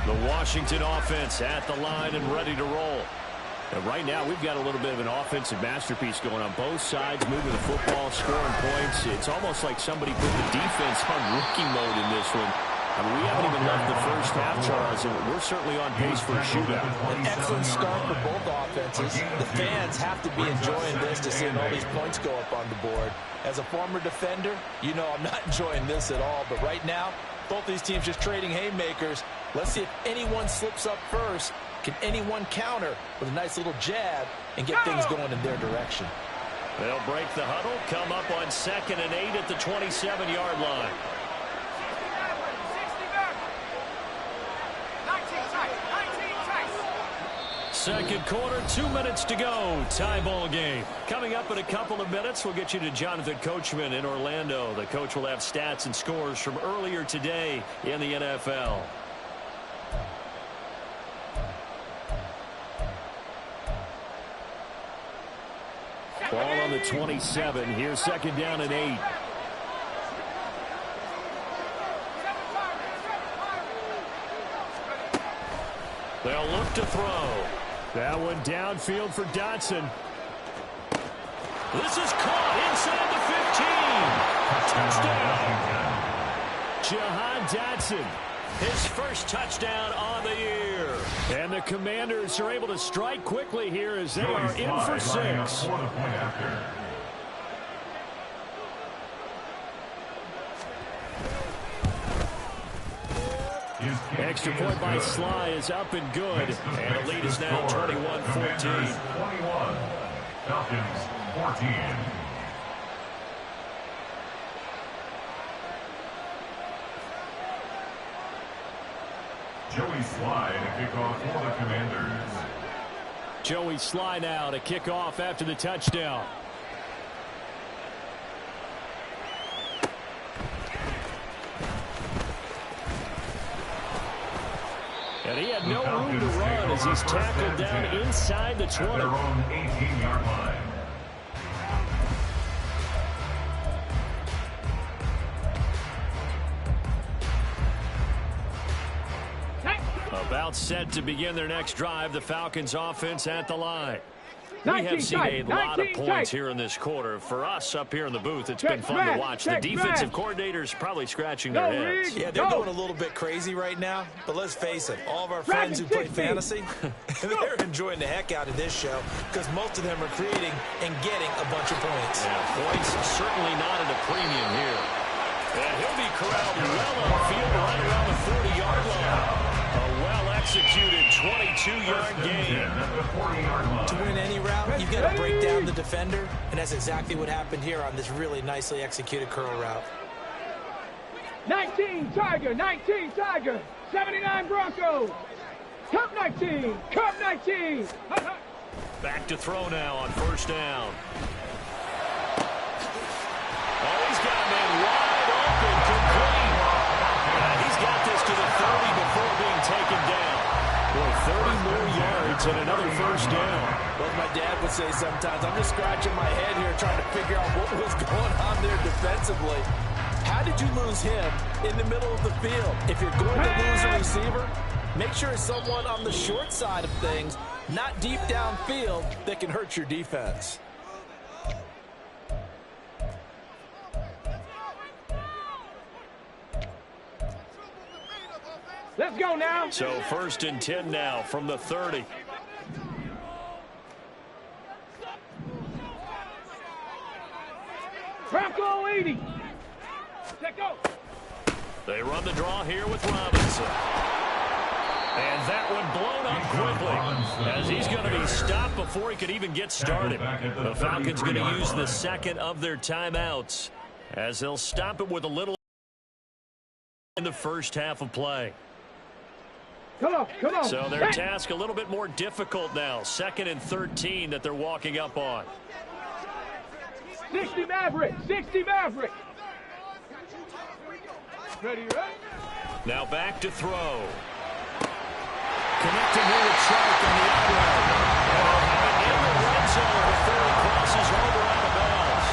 The Washington offense at the line and ready to roll. And right now, we've got a little bit of an offensive masterpiece going on both sides, moving the football, scoring points. It's almost like somebody put the defense on rookie mode in this one. I mean, we haven't even left the first half, Charles, and we're certainly on pace for a shootout. An excellent start for both offenses. The fans have to be enjoying this to see all these points go up on the board. As a former defender, you know I'm not enjoying this at all. But right now, both these teams just trading haymakers. Let's see if anyone slips up first. Can anyone counter with a nice little jab and get things going in their direction? They'll break the huddle, come up on 2nd and 8 at the 27-yard line. Second quarter, 2 minutes to go. Tie ball game. Coming up in a couple of minutes, we'll get you to Jonathan Coachman in Orlando. The coach will have stats and scores from earlier today in the NFL. Ball on the 27. Here's 2nd down and 8. They'll look to throw. That one downfield for Dotson. This is caught inside the 15. Touchdown. Jahan Dotson. His first touchdown on the year. And the Commanders are able to strike quickly here as they are in for 6. Extra point by Sly is up and good. And the lead is now 21-14. 21. Falcons 14. Joey Sly to kick off for the Commanders. Joey Sly now to kick off after the touchdown. And he had no room to run as he's tackled down inside the 20. At their own 18-yard line. About set to begin their next drive, the Falcons offense at the line. We have seen a lot of points here in this quarter. For us up here in the booth, it's been fun to watch. The defensive coordinators probably scratching their heads. Yeah, they're going a little bit crazy right now. But let's face it, all of our friends who play fantasy, they're enjoying the heck out of this show because most of them are creating and getting a bunch of points. Yeah, points certainly not at a premium here. And he'll be corralled well upfield right around the 40-yard line. A well-executed 22-yard gain. To win any route, you've got to break down the defender, and that's exactly what happened here on this really nicely executed curl route. 19 Tiger, 19 Tiger, 79 Broncos. Cup 19, Cup 19. Back to throw now on 1st down. Oh, he's got a man wide open, complete. He's got this to the 30 before being taken down. Boy, 30 more yards and another 1st down. Well, my dad would say sometimes, I'm just scratching my head here trying to figure out what was going on there defensively. How did you lose him in the middle of the field? If you're going to lose a receiver, make sure it's someone on the short side of things, not deep downfield, that can hurt your defense. Let's go now. So 1st and 10 now from the 30. Bronco 80. Let go. They run the draw here with Robinson. And that one blown up quickly as he's going to be stopped before he could even get started. The Falcons going to use the 2nd of their timeouts as they'll stop it with a little in the first half of play. Come on, come on. So their task a little bit more difficult now. 2nd and 13 that they're walking up on. 60 Maverick, 60 Maverick. Ready, right? Now back to throw. Connecting here with Chark on the outright. In the red zone before he crosses over out of bounds.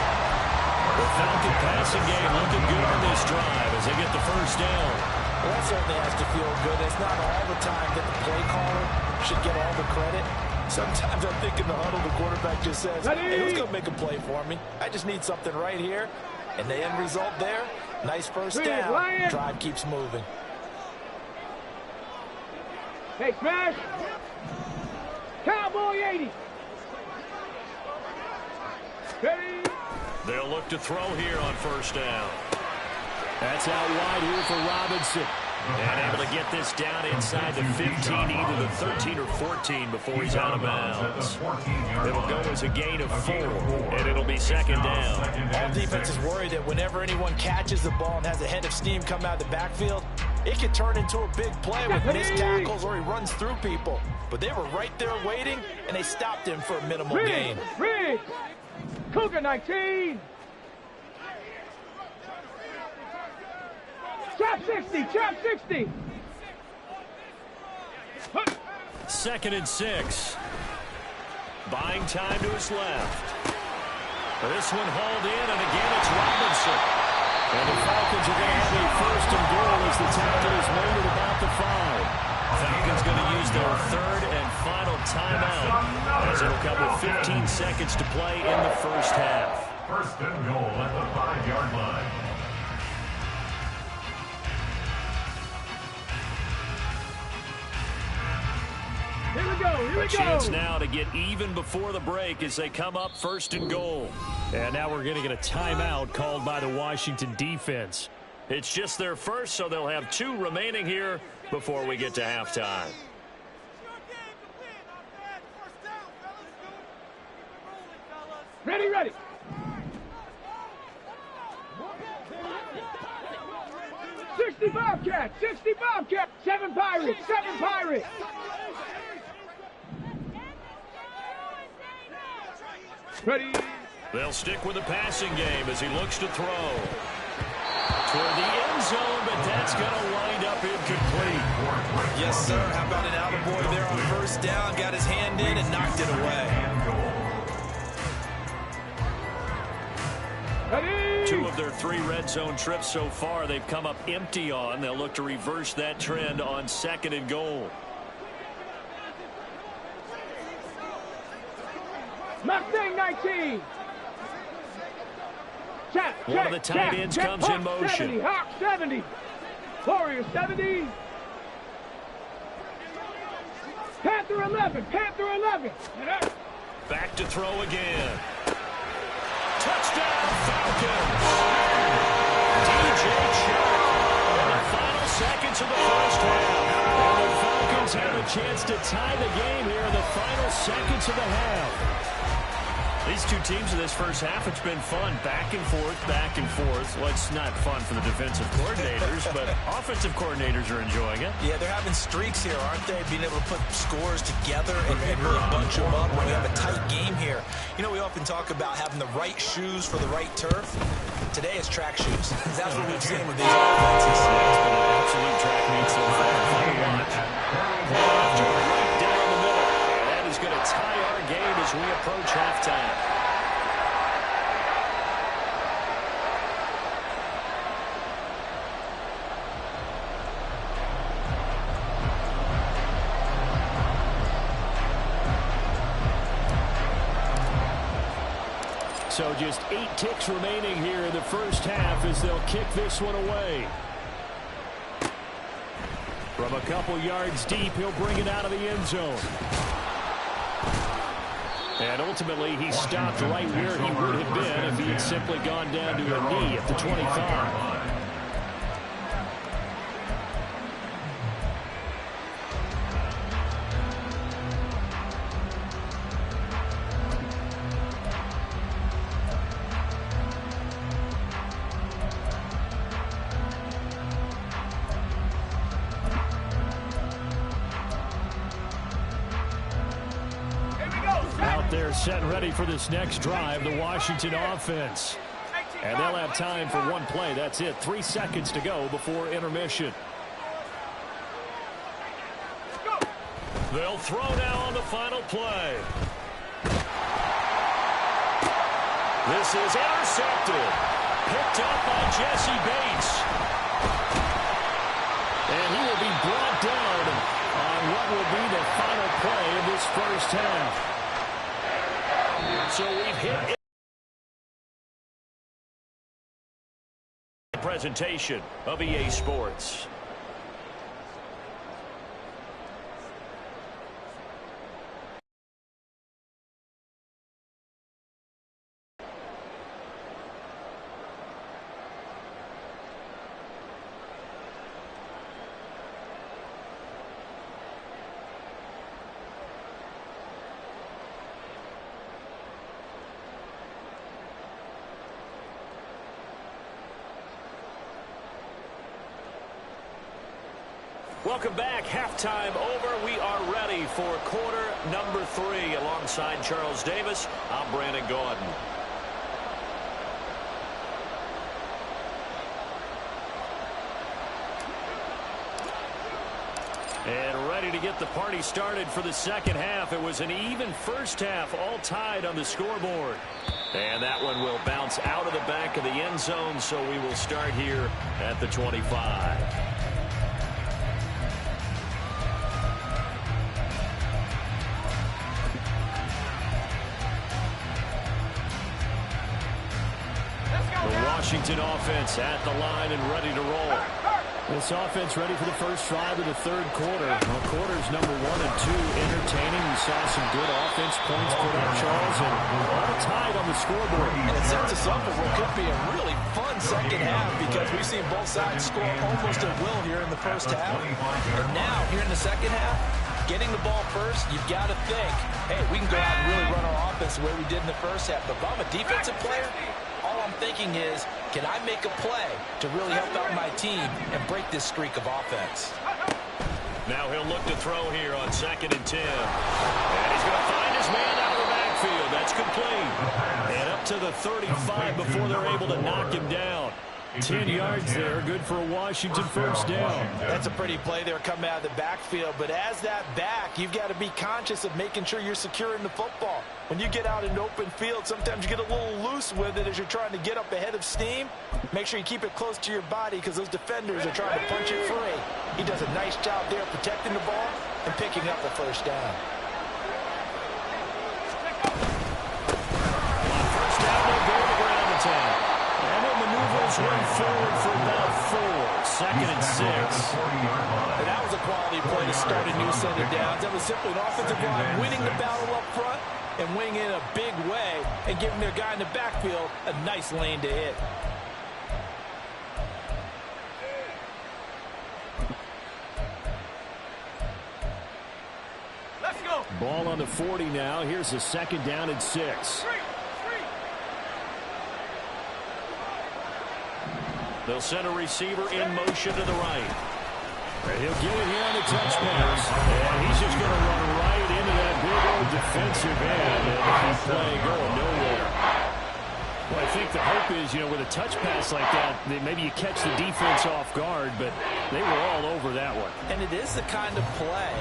The Falcon passing game looking good on this drive as they get the 1st down. Well, that certainly has to feel good. It's not all the time that the play caller should get all the credit. Sometimes I think in the huddle, the quarterback just says, hey, who's going to make a play for me? I just need something right here. And the end result there, nice first down. Drive keeps moving. Hey, smash. Cowboy 80. Ready. They'll look to throw here on first down. That's out wide here for Robinson. And able to get this down inside the 15, either the 13 or 14 before he's out of bounds. It'll go as a gain of 4, and it'll be second down. All defense is worried that whenever anyone catches the ball and has a head of steam come out of the backfield, it could turn into a big play with missed tackles or he runs through people. But they were right there waiting, and they stopped him for a minimal gain. Riggs. Cougar 19. Chop 60, chop 60. Second and 6. Buying time to his left. This one hauled in, and again it's Robinson. And the Falcons are going to have a first and goal as the tackle is made at about the 5. Falcons going to use their third and final timeout as it'll come with 15 seconds to play in the first half. First and goal at the 5-yard line. Here we go, here we go. A chance now to get even before the break as they come up first and goal. And now we're going to get a timeout called by the Washington defense. It's just their first, so they'll have 2 remaining here before we get to halftime. Ready, ready. '60 Bobcat, 60 Bobcat, 7 Pirates, 7 Pirates. Ready. They'll stick with the passing game as he looks to throw. Toward the end zone, but that's going to wind up incomplete. Yes, sir. How about an attaboy there on first down? Got his hand in and knocked it away. Ready. 2 of their 3 red zone trips so far they've come up empty on. They'll look to reverse that trend on second and goal. Mustang 19. Check, One of the tight ends comes in motion. 70, Hawk 70. Warrior 70. Panther 11, Panther 11. Back to throw again. Touchdown Falcons. DJ Chark in the final seconds of the first half. And the Falcons have a chance to tie the game here in the final seconds of the half. These 2 teams in this first half, it's been fun. Back and forth, back and forth. Well, it's not fun for the defensive coordinators, but offensive coordinators are enjoying it. Yeah, they're having streaks here, aren't they? Being able to put scores together and really bunch them up when we have a tight game here. You know, we often talk about having the right shoes for the right turf. Today it's track shoes. That's what we've seen with these offenses. It's been an absolute track meet so far. Fun to watch. Right down the middle. And that is going to tie our game as we approach halftime. So just 8 ticks remaining here in the first half as they'll kick this one away. From a couple yards deep, he'll bring it out of the end zone. And ultimately, he stopped right where he would have been if he had simply gone down to a knee at the 25. They're set and ready for this next drive, the Washington offense. And they'll have time for 1 play. That's it. 3 seconds to go before intermission. They'll throw now on the final play. This is intercepted. Picked up by Jesse Bates. first half. So we've hit the presentation of EA Sports. Welcome back. Halftime over. We are ready for quarter number 3. Alongside Charles Davis, I'm Brandon Gaudin. And ready to get the party started for the second half. It was an even first half, all tied on the scoreboard. And that one will bounce out of the back of the end zone, so we will start here at the 25. Washington offense at the line and ready to roll. This offense ready for the first drive of the third quarter. Well, quarters number 1 and 2 entertaining. We saw some good offense points put up, Charles, and all tied on the scoreboard. And it sets us up for what could be a really fun second half because we've seen both sides score almost at will here in the first half. And now, here in the second half, getting the ball first, you've got to think, hey, we can go out and really run our offense the way we did in the first half. But if I'm a defensive player, all I'm thinking is, can I make a play to really help out my team and break this streak of offense? Now he'll look to throw here on 2nd and 10. And he's going to find his man out of the backfield. That's complete. And up to the 35 before they're able to knock him down. 10 yards there, good for a Washington first down. That's a pretty play there coming out of the backfield. But as that back, you've got to be conscious of making sure you're securing the football. When you get out in open field, sometimes you get a little loose with it as you're trying to get up ahead of steam. Make sure you keep it close to your body because those defenders are trying to punch it free. He does a nice job there protecting the ball and picking up a first down. First down, they'll go to the ground attack. And it maneuvers one forward for about 4. 2nd and 6. And that was a quality play to start a new set of downs. That was simply an offensive line winning the battle up front and winning in a big way and giving their guy in the backfield a nice lane to hit. Let's go. Ball on the 40 now. Here's a 2nd down and 6. They'll send a receiver in motion to the right. And he'll get it here on the touch pass. And he's just going to run right into that big old defensive end. And the play going nowhere. Well, I think the hope is, with a touch pass like that, maybe you catch the defense off guard, but they were all over that one. And it is the kind of play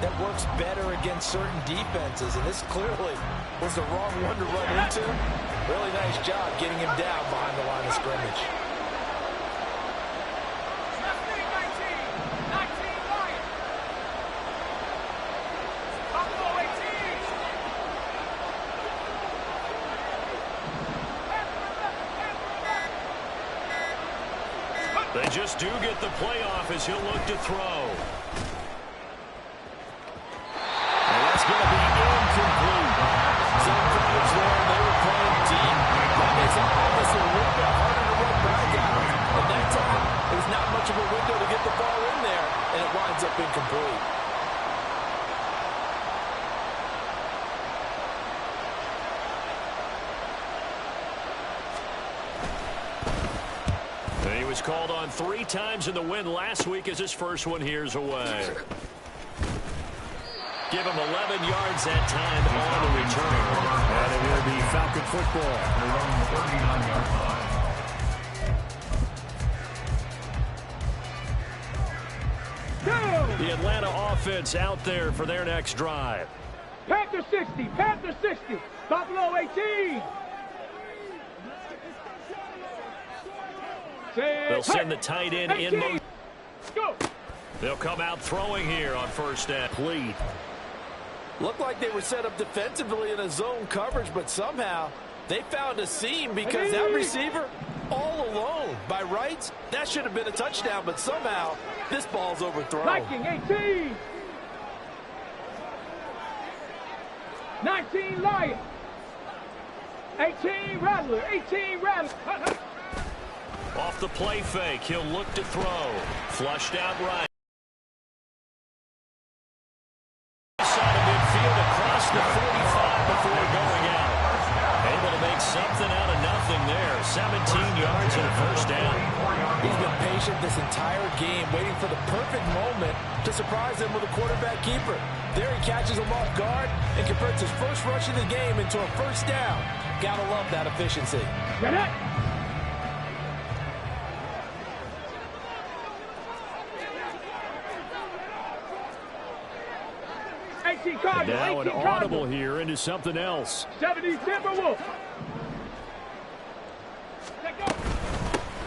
that works better against certain defenses. And this clearly was the wrong one to run into. Really nice job getting him down behind the line of scrimmage. They just do get the playoff as he'll look to throw. And that's going to be incomplete. Some coverage there, they were playing deep. That makes it almost a little bit harder to run back out. And that time, it was not much of a window to get the ball in there, and it winds up incomplete. He was called on 3 times in the win last week as his first one here's away. Give him 11 yards that time on the return. And it will be Falcon football. The Atlanta offense out there for their next drive. Panther 60, Panther 60, Buffalo 18. They'll send the tight end in motion. Go. They'll come out throwing here on first down. Lead. Looked like they were set up defensively in a zone coverage, but somehow they found a seam because that receiver all alone. By rights, that should have been a touchdown, but somehow this ball's overthrown. Viking 18. 19 Lions. 18 Rattler. 18 Rattler. Off the play fake, he'll look to throw. Flushed out right. Side of midfield across the 45 before going out. Able to make something out of nothing there. 17 yards and a first down. He's been patient this entire game, waiting for the perfect moment to surprise him with a quarterback keeper. There he catches him off guard and converts his first rush of the game into a first down. Gotta love that efficiency. Get it. Now an audible here into something else. 70 Timberwolves.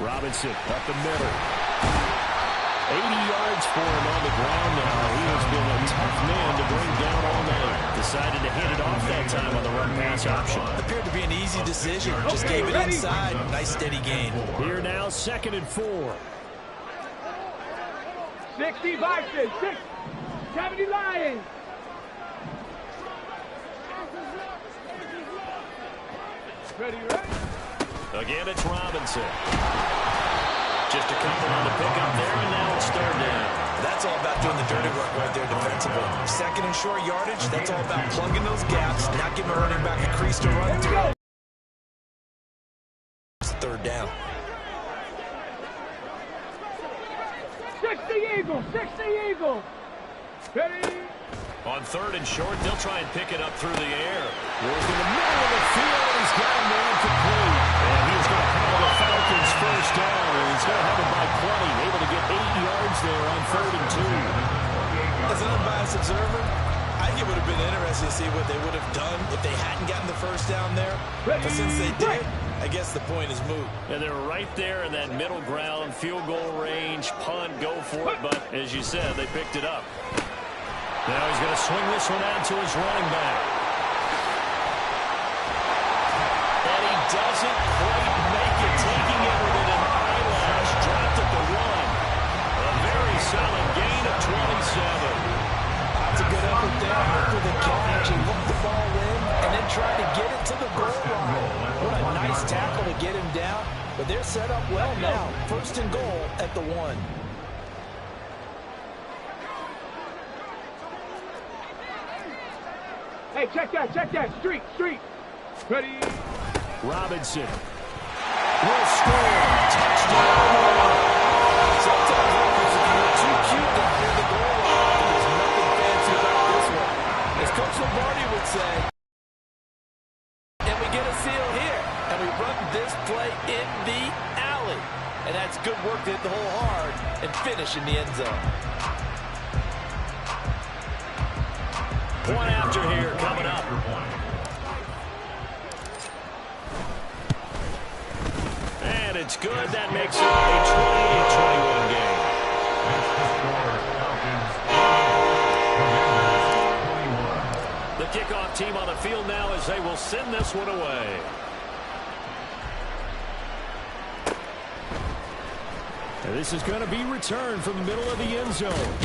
Robinson up the middle. 80 yards for him on the ground now. He has been a tough man to bring down all night. Decided to hand it off that time on the run-pass option. Appeared to be an easy decision. Just gave it inside. Nice steady gain. Here now, 2nd and 4. 60 Vikings. 70 Lions. Ready, right? Again, it's Robinson. Just a couple on the pickup there, and now it's 3rd down. That's all about doing the dirty work right there defensively. 2nd and short yardage, that's all about plugging those gaps, not giving a running back a crease to run through. It's 3rd down. 60 Eagles. 60 Eagles. Ready? On 3rd and short, they'll try and pick it up through the air. Work in the middle of the field, and he's got a man complete. And he's going to have the Falcons first down, and he's going to have it by 20. Able to get 8 yards there on 3rd and 2. As an unbiased observer, I think it would have been interesting to see what they would have done if they hadn't gotten the first down there. But since they did, I guess the point is moot. And they're right there in that middle ground, field goal range, punt, go for it. But as you said, they picked it up. Now he's going to swing this one out to his running back. And he doesn't quite make it, taking it within an eyelash. Dropped at the 1. A very solid gain of 27. That's a good effort there after the catch. He looked the ball in and then tried to get it to the goal line. What a nice tackle to get him down. But they're set up well now. 1st and goal at the 1. Hey, check that. Street. Ready? Robinson will score. Touchdown. Sometimes you're too cute down near the goal line. There's nothing fancy about this one. As Coach Lombardi would say, and we get a seal here. And we run this play in the alley. And that's good work to hit the hole hard and finish in the end zone. Point after here coming up. And it's good. That makes it a 28-21 game. The kickoff team on the field now as they will send this one away. And this is going to be returned from the middle of the end zone.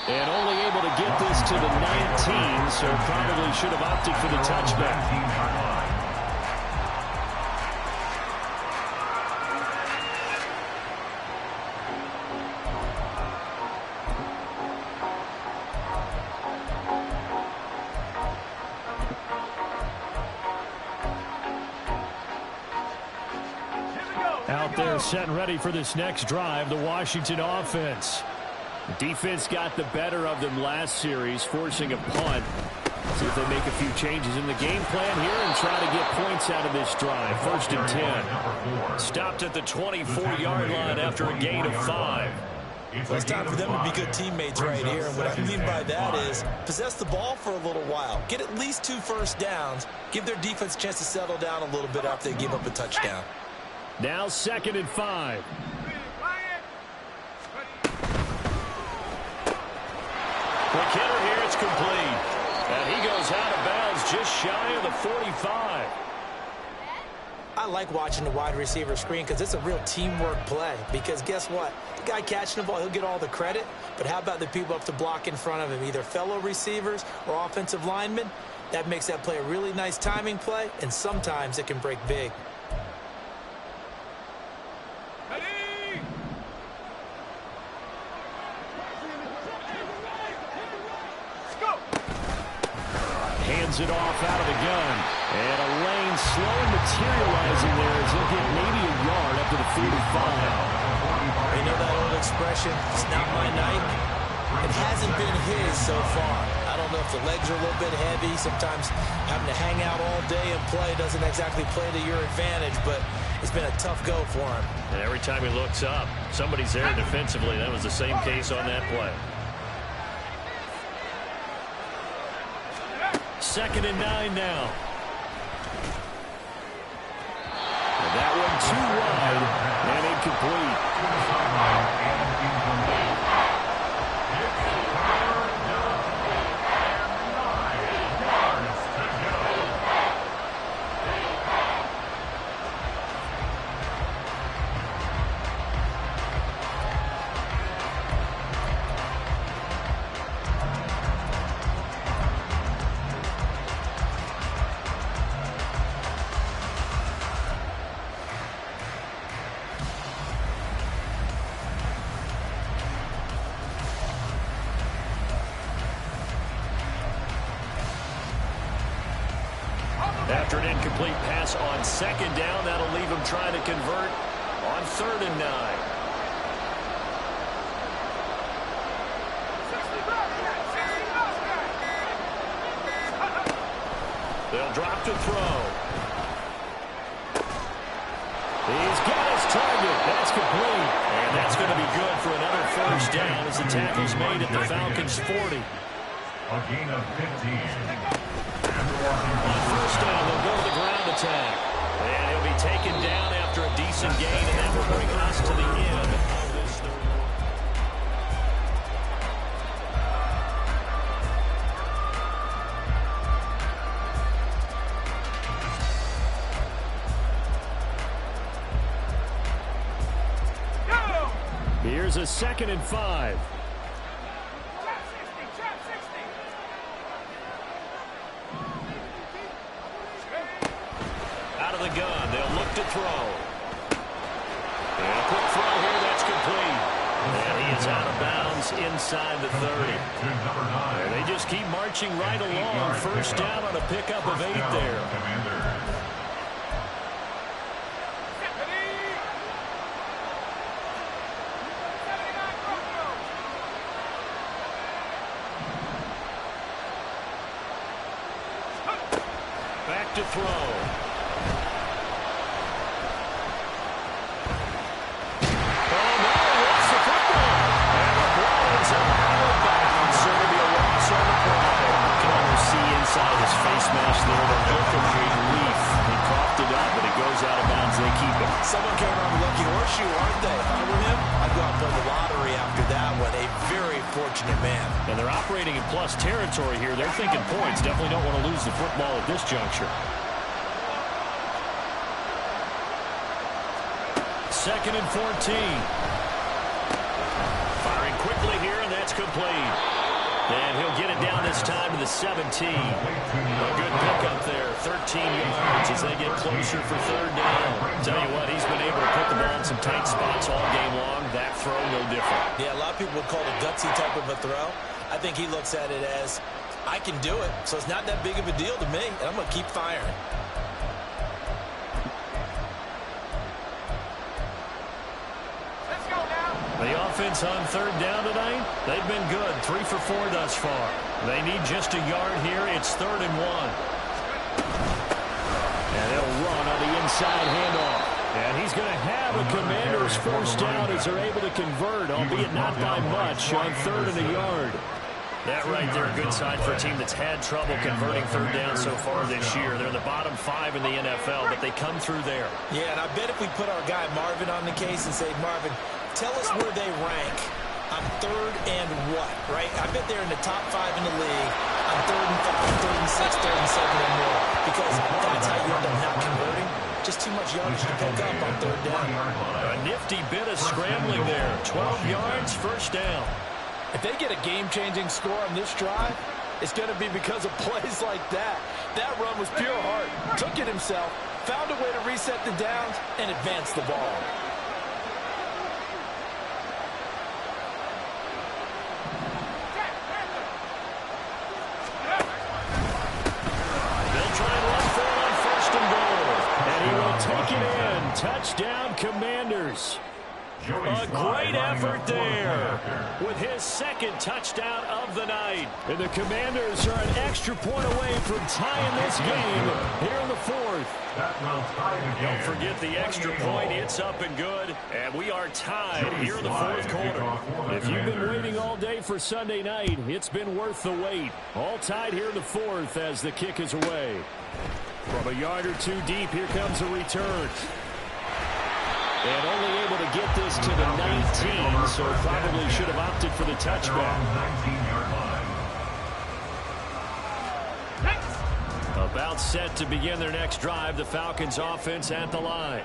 And only able to get this to the 19, so probably should have opted for the touchback. Out there set and ready for this next drive, the Washington offense. Defense got the better of them last series, forcing a punt. See if they make a few changes in the game plan here and try to get points out of this drive. 1st and 10. Stopped at the 24-yard line after a gain of 5. Well, it's time for them to be good teammates right here. And what I mean by that is possess the ball for a little while. Get at least 2 first downs. Give their defense a chance to settle down a little bit after they give up a touchdown. Now 2nd and 5. Quick hitter here, it's complete. And he goes out of bounds just shy of the 45. I like watching the wide receiver screen because it's a real teamwork play. Because guess what? The guy catching the ball, he'll get all the credit. But how about the people up to block in front of him, either fellow receivers or offensive linemen? That makes that play a really nice timing play, and sometimes it can break big. Hands it off out of the gun. And a lane slowly materializing there as he'll get maybe a yard up to the 45. You know that old expression, it's not my night? It hasn't been his so far. I don't know if the legs are a little bit heavy. Sometimes having to hang out all day and play doesn't exactly play to your advantage, but it's been a tough go for him. And every time he looks up, somebody's there defensively. That was the same case on that play. 2nd and 9 now. And that one too wide and incomplete. After an incomplete pass on 2nd down, that'll leave him trying to convert on 3rd and 9. They'll drop to throw. He's got his target. That's complete. And that's going to be good for another 1st down as the tackle's made at the Falcons' 40. A gain of 15. On 1st down, they'll go to the ground attack. And he'll be taken down after a decent gain, and that will bring us to the end of this third. Here's a 2nd and 5. Out of the gun, they'll look to throw. And a quick throw here, that's complete. And he is out of bounds inside the 30. And they just keep marching right along. 1st down on a pickup of 8 there. Back to throw. Inside his face mask there. They're looking for relief. He coughed it up, but it goes out of bounds. They keep it. Someone came around the lucky horseshoe, aren't they? If I were him, I'd go out and play the lottery after that one. A very fortunate man. And they're operating in plus territory here. They're thinking points. Definitely don't want to lose the football at this juncture. 2nd and 14. Firing quickly here, and that's complete. And he'll get it down this time to the 17. A good pickup there, 13 yards as they get closer for 3rd down. Tell you what, he's been able to put the ball in some tight spots all game long. That throw, no different. Yeah, a lot of people would call it a gutsy type of a throw. I think he looks at it as, I can do it, so it's not that big of a deal to me, and I'm going to keep firing. The offense on 3rd down tonight, they've been good. 3 for 4 thus far. They need just a yard here. It's 3rd and 1. And they'll run on the inside handoff. And he's going to have a Commander's 1st down as they're able to convert, albeit not by much, on 3rd and a yard. That right there, a good sign for a team that's had trouble converting 3rd down so far this year. They're in the bottom 5 in the NFL, but they come through there. Yeah, and I bet if we put our guy Marvin on the case and say, Marvin, tell us where they rank on 3rd and what, right? I bet they're in the top 5 in the league on 3rd and 5, 3rd and 6, 3rd and 7 or more, because that's how you end up not converting. Just too much yardage to pick up on 3rd down. A nifty bit of scrambling there. 12 yards, first down. If they get a game-changing score on this drive, it's going to be because of plays like that. That run was pure heart. Took it himself, found a way to reset the downs, and advance the ball. They'll try and run for it on 1st and goal. And he will take it in. Touchdown, Commanders. A great effort there with his 2nd touchdown of the night. And the Commanders are an extra point away from tying this game here in the 4th. Don't forget the extra point. It's up and good. And we are tied here in the 4th quarter. If you've been waiting all day for Sunday night, it's been worth the wait. All tied here in the 4th as the kick is away. From a yard or two deep, here comes a return. And only able to get this to the 19, so probably should have opted for the touchback. About set to begin their next drive, the Falcons offense at the line.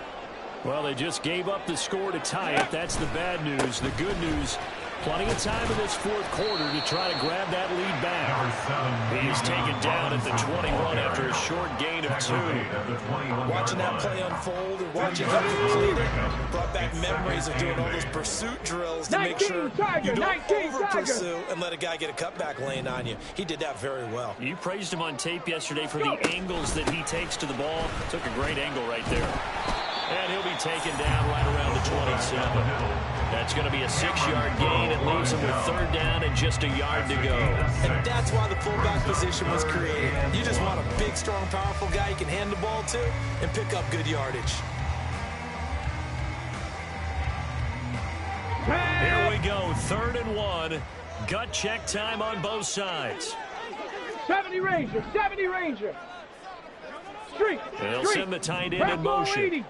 Well, they just gave up the score to tie it. That's the bad news. The good news, plenty of time in this 4th quarter to try to grab that lead back. He is taken down at the 21 after a short gain of 2. Watching that play unfold and watching him complete it brought back memories of doing all those pursuit drills to make sure you don't over-pursue and let a guy get a cutback lane on you. He did that very well. You praised him on tape yesterday for the angles that he takes to the ball. Took a great angle right there. And he'll be taken down right around the 27. That's going to be a 6-yard gain. It leaves him with 3rd down and just a yard to go. And that's why the fullback position was created. You just want a big, strong, powerful guy you can hand the ball to and pick up good yardage. Here we go, 3rd and 1. Gut check time on both sides. 70 Ranger, 70 Ranger. Street. They'll send the tight end in motion. 80.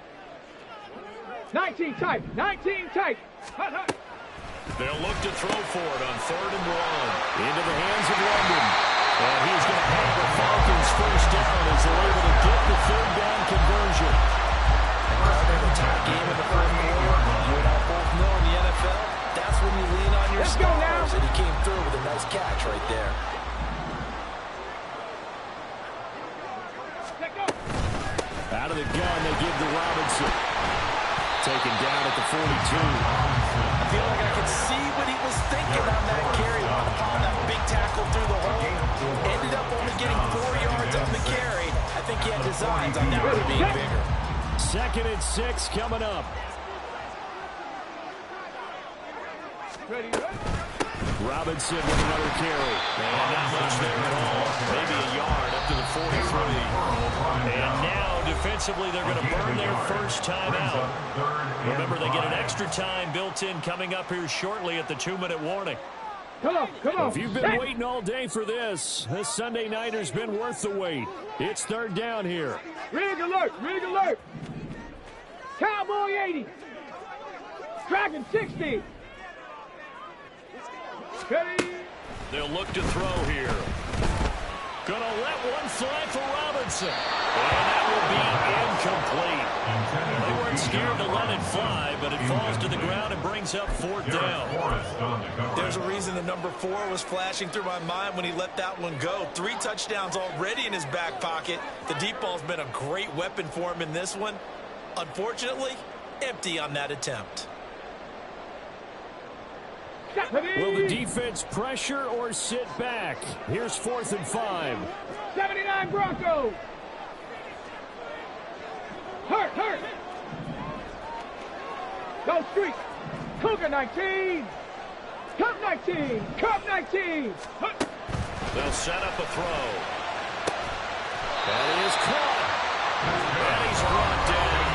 19 tight, 19 tight. Hut, hut. They'll look to throw for it on 3rd and 1. Into the hands of London. And he's going to have the Falcons first down as they're able to get the 3rd down conversion. A tie game in the 4th quarter. You and I both know in the NFL, that's when you lean on your stars. And he came through with a nice catch right there. Out of the gun, they give to Robinson. Taken down at the 42. I feel like I could see what he was thinking on that carry. On that big tackle through the hole. Ended up only getting 4 yards on the carry. I think he had designs on that one being bigger. 2nd and 6 coming up. Robinson with another carry. And not much there at all. Maybe a yard up to the 43. And now, defensively, they're going to burn their first time out. Remember, they get an extra time built in coming up here shortly at the 2-minute warning. Come on. If you've been waiting all day for this Sunday nighter's been worth the wait. It's 3rd down here. Rig alert. Cowboy 80. Dragon 60. Ready. They'll look to throw here. Gonna let one fly for Robinson. And that will be incomplete. They weren't scared to let it fly, but it falls to the ground and brings up 4th down. There's a reason the number 4 was flashing through my mind when he let that one go. 3 touchdowns already in his back pocket. The deep ball's been a great weapon for him in this one. Unfortunately, empty on that attempt. Will the defense pressure or sit back? Here's 4th and 5. 79 Broncos. Hurt. Go street. Cougar 19. Cup 19. Hut. They'll set up a throw. That is caught. And he's brought down.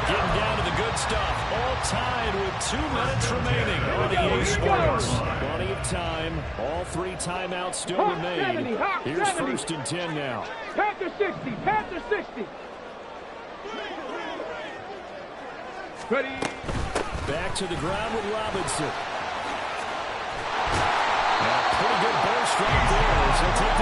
Getting down to the good stuff. All tied with 2 minutes remaining on the EA Sports. Plenty of time. All 3 timeouts still remain. Here's 1st and 10 now. Panther 60. Ready. Back to the ground with Robinson. A pretty good burst right there as he'll take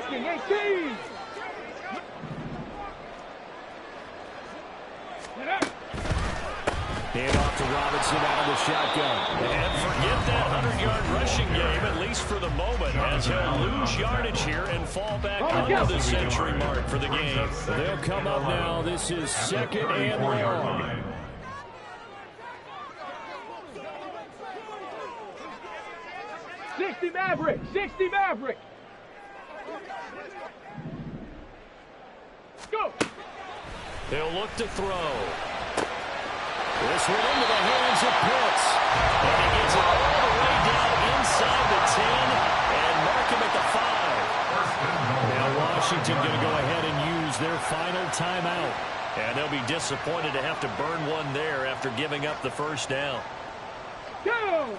Blocking, 18. Hand off to Robinson out of the shotgun. And forget that 100-yard rushing game, at least for the moment, as he'll lose yardage here and fall back under the century mark for the game. They'll come up now. This is second and long. Maverick, 60 Maverick. Go. They'll look to throw. This one into the hands of Pitts. And he gets it all the way down inside the 10 and mark him at the 5. Now Washington going to go ahead and use their final timeout. And they'll be disappointed to have to burn one there after giving up the first down. Go.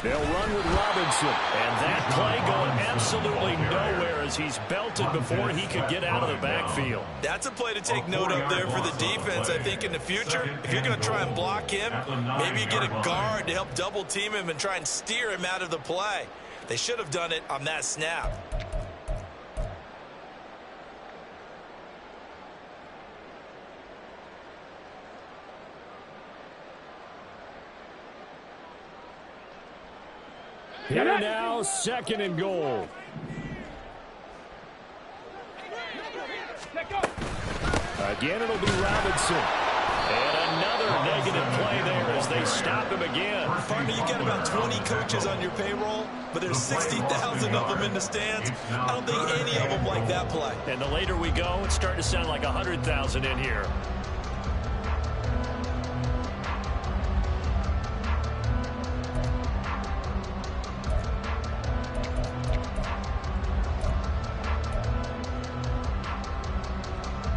They'll run with Robinson. And that play going absolutely nowhere as he's belted before he could get out of the backfield. That's a play to take note of there for the defense. I think in the future, if you're going to try and block him, maybe you get a guard to help double team him and try and steer him out of the play. They should have done it on that snap. Here now, second and goal. Again, it'll be Robinson. And another negative play there as they stop him again. Partner, you got about 20 coaches on your payroll, but there's 60,000 of them in the stands. I don't think any of them like that play. And the later we go, it's starting to sound like 100,000 in here.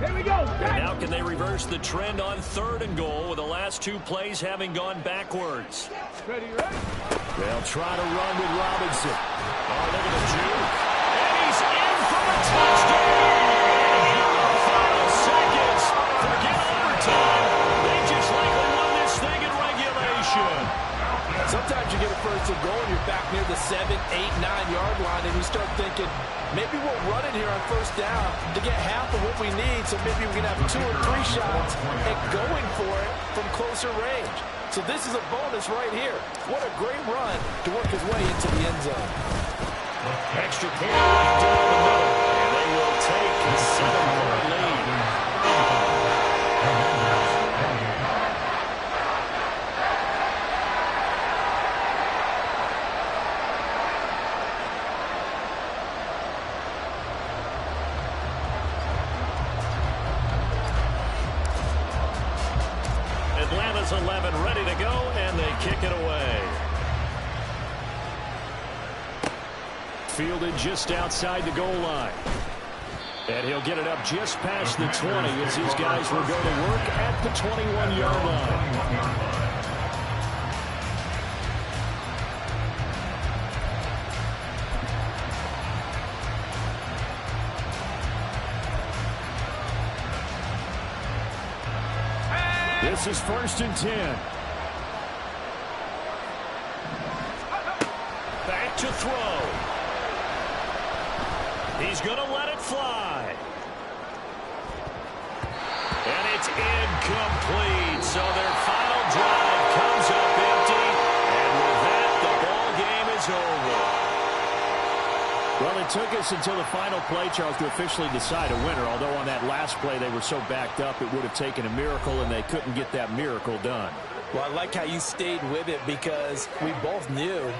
Here we go. And now can they reverse the trend on third and goal with the last two plays having gone backwards? Ready? They'll try to run with Robinson. Oh, look at the juke. And he's in for a touchdown. In the final seconds. Forget overtime. They just likely won this thing in regulation. Sometimes you get a first and goal and you're back near the 7, 8, 9-yard line, and you start thinking, maybe we'll run it here on first down to get half of what we need, so maybe we can have 2 or 3 shots at going for it from closer range. So this is a bonus right here. What a great run to work his way into the end zone. Extra point right down the middle, and they will take a 7-point lead. Atlanta's 11 ready to go, and they kick it away. Fielded just outside the goal line. And he'll get it up just past the 20 as these guys will go to work at the 21-yard line. This is 1st and 10. Back to throw. He's going to let it fly. And it's incomplete. So their final drive comes up empty. And with that, the ball game is over. Well, it took us until the final play, Charles, to officially decide a winner. Although on that last play they were so backed up, it would have taken a miracle, and they couldn't get that miracle done. Well, I like how you stayed with it because we both knew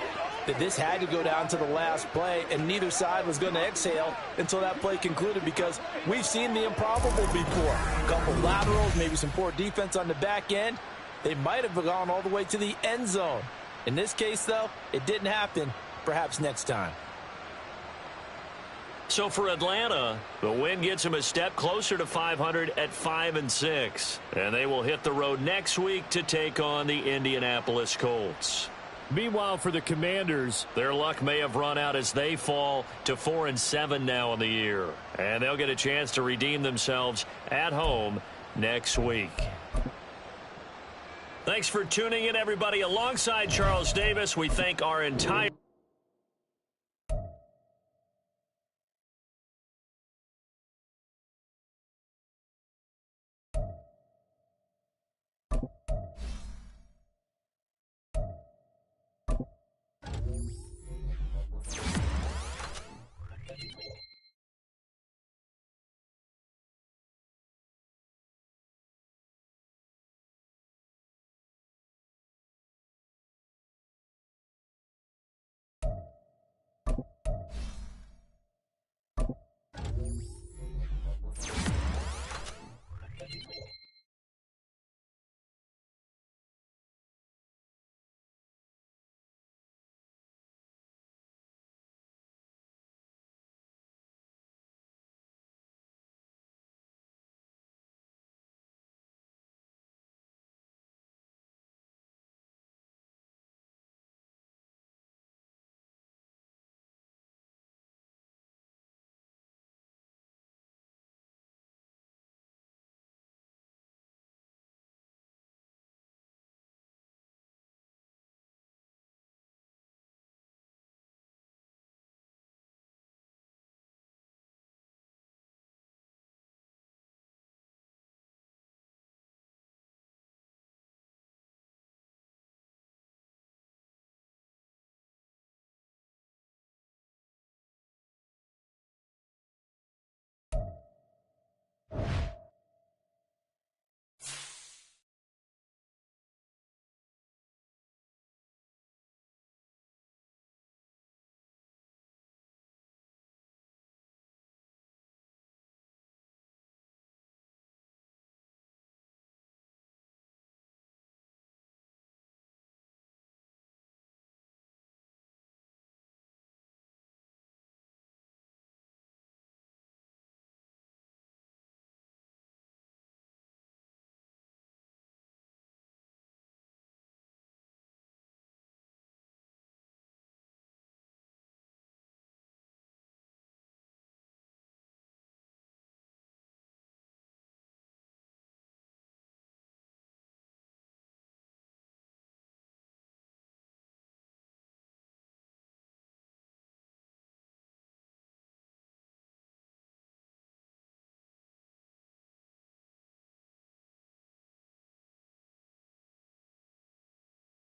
that this had to go down to the last play, and neither side was going to exhale until that play concluded because we've seen the improbable before. A couple laterals, maybe some poor defense on the back end. They might have gone all the way to the end zone. In this case, though, it didn't happen. Perhaps next time. So for Atlanta, the win gets them a step closer to 500 at 5-6. And they will hit the road next week to take on the Indianapolis Colts. Meanwhile, for the Commanders, their luck may have run out as they fall to 4-7 now in the year. And they'll get a chance to redeem themselves at home next week. Thanks for tuning in, everybody. Alongside Charles Davis, we thank our entire